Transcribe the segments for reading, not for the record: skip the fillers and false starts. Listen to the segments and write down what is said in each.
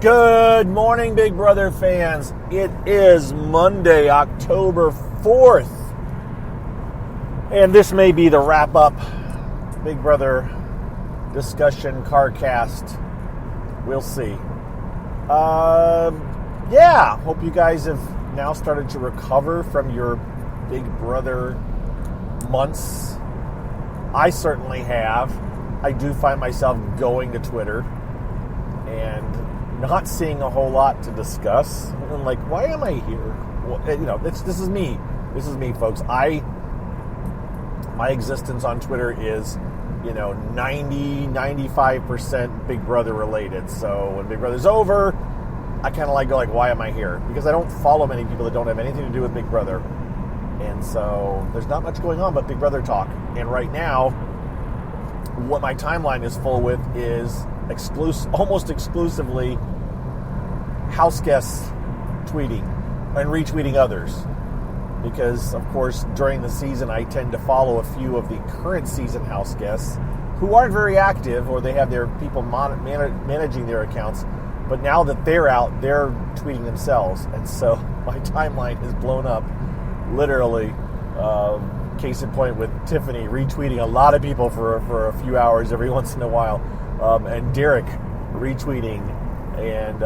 Good morning, Big Brother fans. It is Monday, October 4th. And this may be the wrap-up Big Brother discussion CarCast. We'll see. Hope you guys have now started to recover from your Big Brother months. I certainly have. I do find myself going to Twitter and not seeing a whole lot to discuss. I'm like, why am I here? Well, this is me. This is me, folks. My existence on Twitter is, 95% Big Brother related. So when Big Brother's over, I kind of go why am I here? Because I don't follow many people that don't have anything to do with Big Brother. And so there's not much going on but Big Brother talk. And right now, what my timeline is full with is almost exclusively house guests tweeting and retweeting others. Because, of course, during the season, I tend to follow a few of the current season house guests who aren't very active, or they have their people managing their accounts. But now that they're out, they're tweeting themselves. And so my timeline is blown up, literally. Case in point with Tiffany retweeting a lot of people for a few hours every once in a while. And Derek retweeting and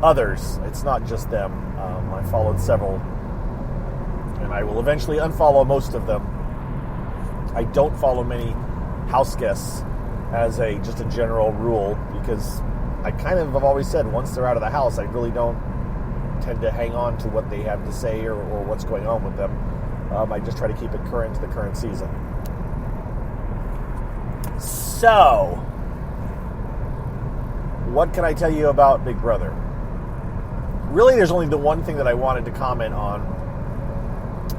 others. It's not just them. I followed several, and I will eventually unfollow most of them. I don't follow many house guests as just a general rule, because I kind of have always said once they're out of the house, I really don't tend to hang on to what they have to say or what's going on with them. I just try to keep it current to the current season. So, what can I tell you about Big Brother? Really, there's only the one thing that I wanted to comment on,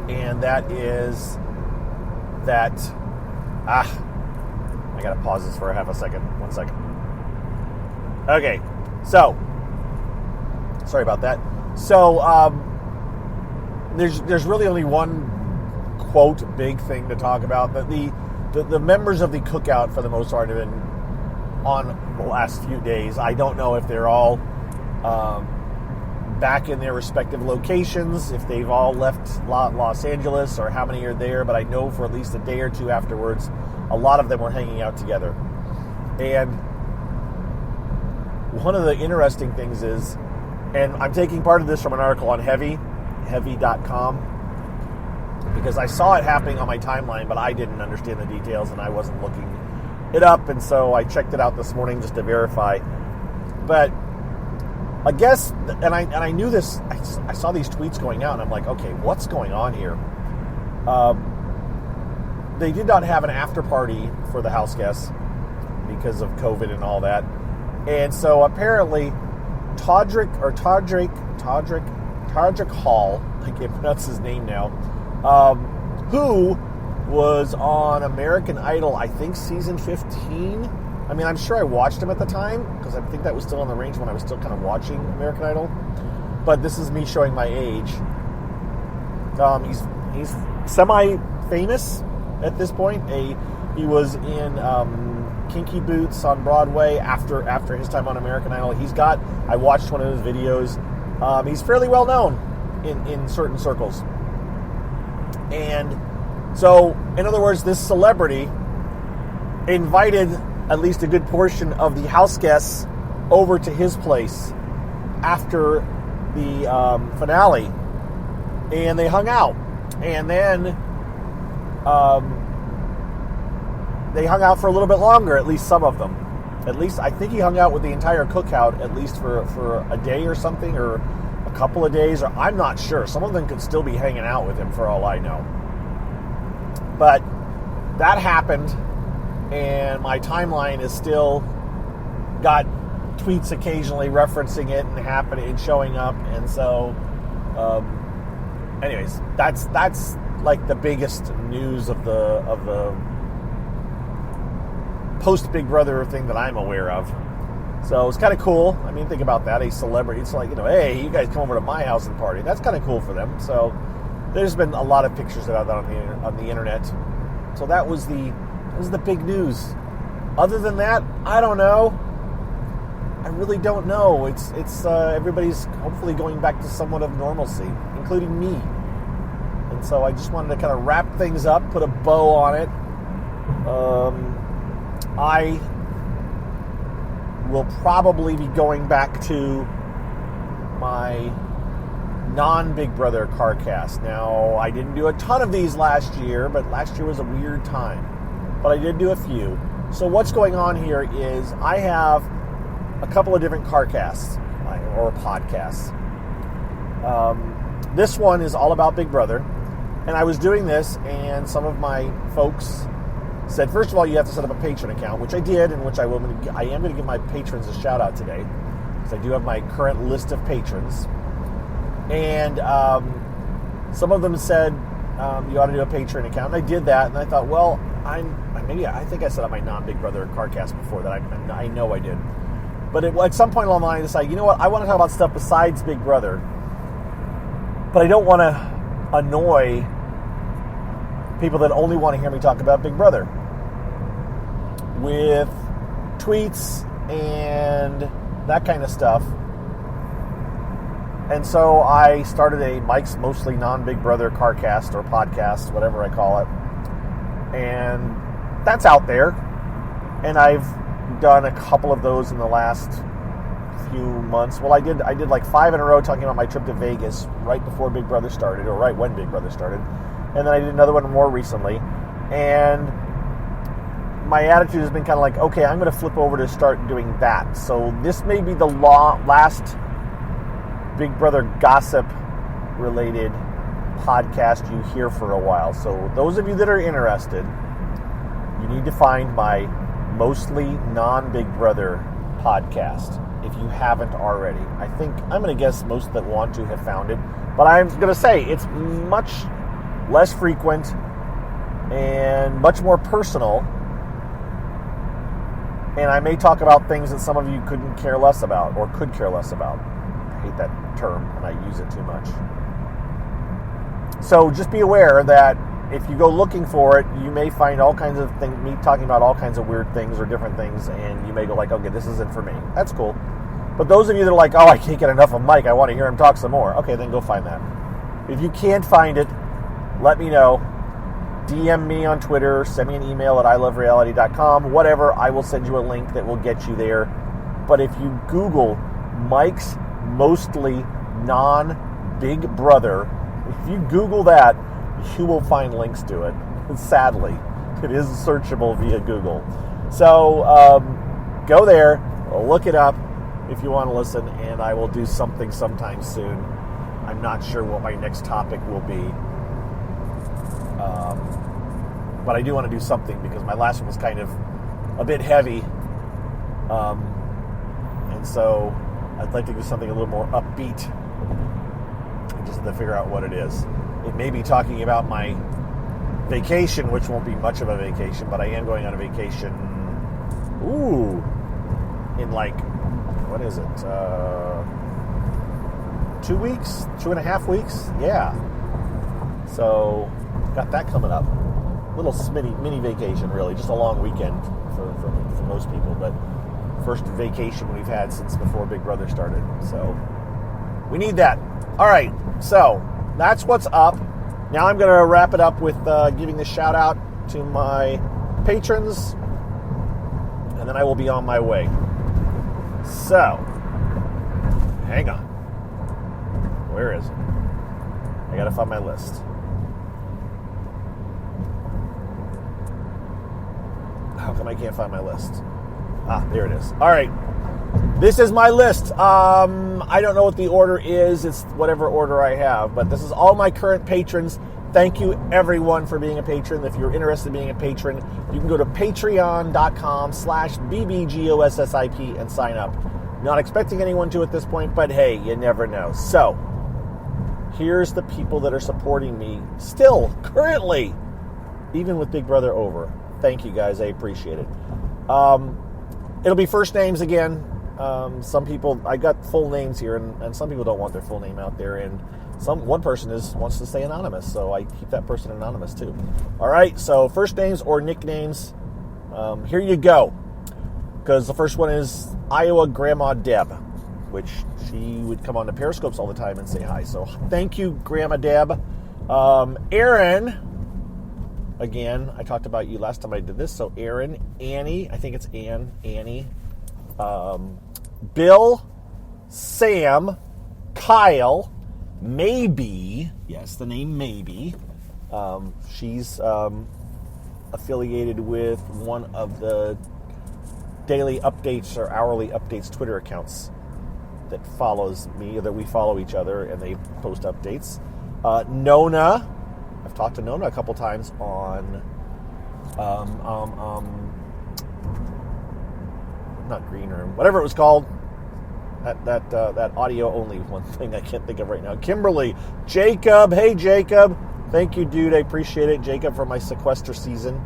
and that is that... I gotta pause this for half a second. 1 second. Okay, so... Sorry about that. So, there's really only one, quote, big thing to talk about. The members of the cookout, for the most part, have been on the last few days. I don't know if they're all back in their respective locations, if they've all left Los Angeles, or how many are there, but I know for at least a day or two afterwards, a lot of them were hanging out together. And one of the interesting things is, and I'm taking part of this from an article on heavy.com, because I saw it happening on my timeline, but I didn't understand the details, and I wasn't looking it up, and so I checked it out this morning just to verify. But I guess, and I knew this, I saw these tweets going out, and I'm like, okay, what's going on here? They did not have an after party for the house guests because of COVID and all that. And so apparently Todrick Hall, I can't pronounce his name now, who was on American Idol, I think season 15. I mean, I'm sure I watched him at the time, because I think that was still on the range when I was still kind of watching American Idol. But this is me showing my age. He's semi-famous at this point. He was in Kinky Boots on Broadway after his time on American Idol. I watched one of his videos. He's fairly well known in certain circles. And so, in other words, this celebrity invited at least a good portion of the house guests over to his place after the finale. And they hung out. And then they hung out for a little bit longer, at least some of them. At least, I think he hung out with the entire cookout, at least for a day or something, or a couple of days, or I'm not sure. Some of them could still be hanging out with him for all I know. But that happened, and my timeline is still got tweets occasionally referencing it and showing up, and so anyways, that's like the biggest news of the post Big Brother thing that I'm aware of. So it's kind of cool. I mean, think about that. A celebrity, it's like, hey, you guys come over to my house and party. That's kind of cool for them. So there's been a lot of pictures about that on the internet. So that was the big news. Other than that, I don't know. I really don't know. It's everybody's hopefully going back to somewhat of normalcy, including me. And so I just wanted to kind of wrap things up, put a bow on it. I will probably be going back to my non-Big Brother CarCast. Now, I didn't do a ton of these last year, but last year was a weird time. But I did do a few. So what's going on here is I have a couple of different CarCasts, or podcasts. This one is all about Big Brother. And I was doing this, and some of my folks said, first of all, you have to set up a Patreon account, which I did, and which I am going to give my patrons a shout out today, because I do have my current list of patrons. And some of them said you ought to do a Patreon account, and I did that, and I thought, well, I think I set up my non-Big Brother CarCast before that. I know I did, but at some point along the line, I decided, you know what, I want to talk about stuff besides Big Brother, but I don't want to annoy people that only want to hear me talk about Big Brother with tweets and that kind of stuff. And so I started a Mike's Mostly Non-Big Brother CarCast or podcast, whatever I call it. And that's out there. And I've done a couple of those in the last few months. Well, I did like 5 in a row talking about my trip to Vegas right before Big Brother started, or right when Big Brother started. And then I did another one more recently. And my attitude has been kind of like, okay, I'm going to flip over to start doing that. So this may be the last Big Brother gossip-related podcast you hear for a while. So those of you that are interested, you need to find my Mostly Non-Big Brother podcast if you haven't already. I'm going to guess most that want to have found it. But I'm going to say it's much less frequent and much more personal. And I may talk about things that some of you couldn't care less about or could care less about. I hate that term and I use it too much. So just be aware that if you go looking for it, you may find all kinds of things, me talking about all kinds of weird things or different things, and you may go like, okay, this isn't for me. That's cool. But those of you that are like, oh, I can't get enough of Mike, I want to hear him talk some more. Okay, then go find that. If you can't find it, let me know. DM me on Twitter, send me an email at ilovereality.com, whatever. I will send you a link that will get you there. But if you Google Mike's Mostly Non-Big Brother, if you Google that, you will find links to it. Sadly, it is searchable via Google. So go there, look it up if you want to listen, and I will do something sometime soon. I'm not sure what my next topic will be. But I do want to do something because my last one was kind of a bit heavy. And so I'd like to do something a little more upbeat. I just have to figure out what it is. It may be talking about my vacation, which won't be much of a vacation, but I am going on a vacation. In like, what is it? 2 weeks? 2.5 weeks? Yeah. So, got that coming up. Little mini vacation, really. Just a long weekend for most people, but first vacation we've had since before Big Brother started. So, we need that. All right. So, that's what's up. Now I'm going to wrap it up with giving the shout out to my patrons, and then I will be on my way. So, hang on. Where is it? I got to find my list. How come I can't find my list? There it is. All right. This is my list. I don't know what the order is. It's whatever order I have. But this is all my current patrons. Thank you, everyone, for being a patron. If you're interested in being a patron, you can go to patreon.com/BBGOSSIP and sign up. Not expecting anyone to at this point, but hey, you never know. So, here's the people that are supporting me still, currently, even with Big Brother over. Thank you, guys. I appreciate it. It'll be first names again. Some people, I got full names here, and some people don't want their full name out there, and one person wants to stay anonymous, so I keep that person anonymous too. All right, so first names or nicknames. Here you go. because the first one is Iowa Grandma Deb, which she would come on to Periscopes all the time and say hi. So thank you, Grandma Deb. Aaron, again, I talked about you last time I did this. So Aaron, Annie, I think it's Annie, Bill, Sam, Kyle, Maybe, yes, the name Maybe. She's affiliated with one of the daily updates or hourly updates Twitter accounts that follows me, or that we follow each other, and they post updates. Nona, I've talked to Nona a couple times on not Green Room, whatever it was called. That audio only one thing I can't think of right now. Kimberly, Jacob, hey Jacob, thank you, dude. I appreciate it, Jacob, for my sequester season,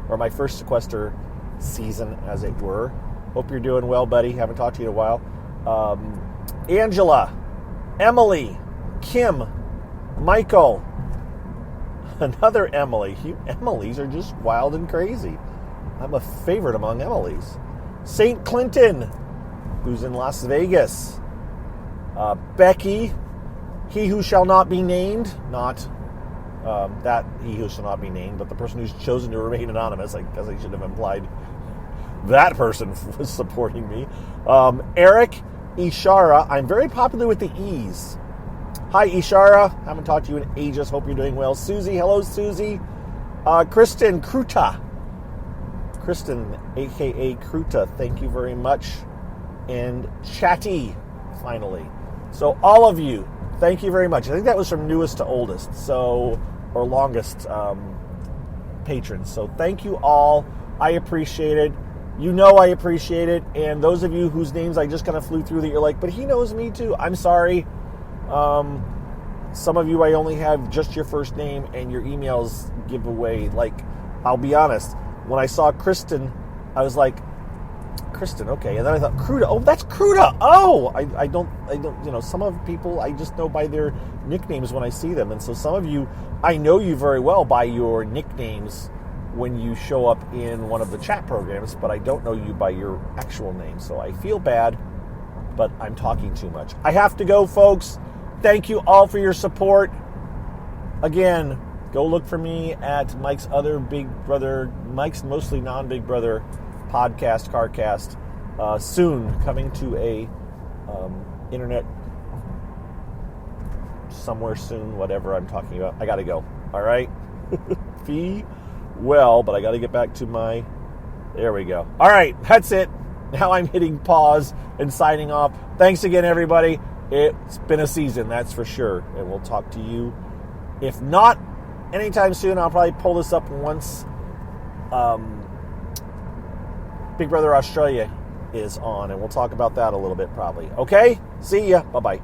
or my first sequester season, as it were. Hope you're doing well, buddy. Haven't talked to you in a while. Angela, Emily, Kim, Michael, another Emily. You Emilys are just wild and crazy. I'm a favorite among Emilys. St. Clinton, who's in Las Vegas. Becky, he who shall not be named, not that he who shall not be named, but the person who's chosen to remain anonymous. I guess I should have implied that person was supporting me. Eric, Ishara, I'm very popular with the E's. Hi, Ishara. Haven't talked to you in ages. Hope you're doing well. Susie, hello, Susie. Kristen Kruta. Kristen, a.k.a. Kruta, thank you very much. And Chatty, finally. So all of you, thank you very much. I think that was from newest to oldest, or longest patrons. So thank you all. I appreciate it. You know I appreciate it. And those of you whose names I just kind of flew through that you're like, but he knows me too. I'm sorry. Some of you I only have just your first name, and your emails give away. Like, I'll be honest. When I saw Kristen, I was like, Kristen, okay. And then I thought, Kruta. Oh, that's Kruta. Oh, I don't, some of people I just know by their nicknames when I see them. And so some of you, I know you very well by your nicknames when you show up in one of the chat programs, but I don't know you by your actual name. So I feel bad, but I'm talking too much. I have to go, folks. Thank you all for your support. Again, go look for me at Mike's other Big Brother, Mike's mostly non-Big Brother podcast, CarCast, soon coming to a internet somewhere soon, whatever I'm talking about. I got to go. All right? Be well, but I got to get back to my... There we go. All right, that's it. Now I'm hitting pause and signing off. Thanks again, everybody. It's been a season, that's for sure. And we'll talk to you. If not anytime soon, I'll probably pull this up once Big Brother Australia is on, and we'll talk about that a little bit probably. Okay? See ya. Bye-bye.